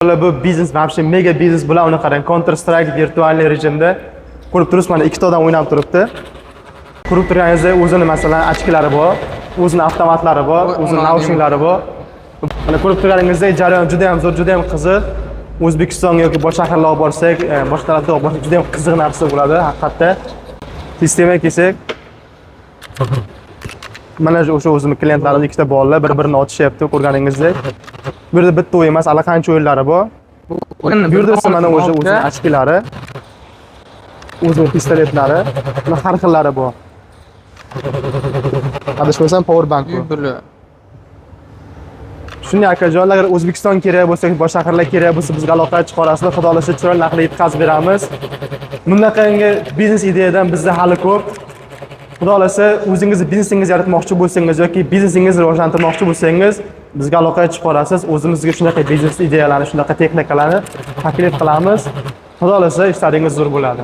Bu biznes, вообще mega biznes bilan uni qarang, Counter Strike virtual rejimda ko'rib turibsiz, mana ikkita odam o'ynab turibdi. Ko'rib turganingizda o'zini masalan ochkalari bor, o'zini avtomatlari bor, o'zini naushniklari bor. Mana ko'rib turganingizdek jarayon juda ham zo'r, juda ham qiziq. O'zbekistonga yoki boshqa shaharlarga borsak, boshqa tarafga borsak juda ham qiziq narsa bo'ladi haqiqatda. Sistemaga kelsak, mana o'sha o'zimiz klientlarimiz ikkita bolalar bir-birini otishyapti, ko'rganingizdek. Bu yerda bitta o'yin emas, allaqancha o'yinlari bor. Bu yerda esa mana o'sha o'zini ochkalari, o'zini pistoletlari, har xillari bor. Adashmasam power bank bu. Shunday akajonlar, agar O'zbekiston kerak bo'lsa, boshqa shaharlar kerak bo'lsa, bizga aloqa chiqarasizlar, xudo xolasa chiroyli narxda yetkazib beramiz. Bunaqangi biznes ideyadan bizda hali ko'p. Xudo xolasa o'zingizni biznesingizni yaratmoqchi bo'lsangiz yoki biznesingizni rivojlantirmoqchi bo'lsangiz, bizga aloqa chiqarasiz. O'zimizga shunaqa biznes ideyalarni, shunaqa texnikalarni taklif qilamiz. Xudo xolasa ishlaringiz zo'r bo'ladi.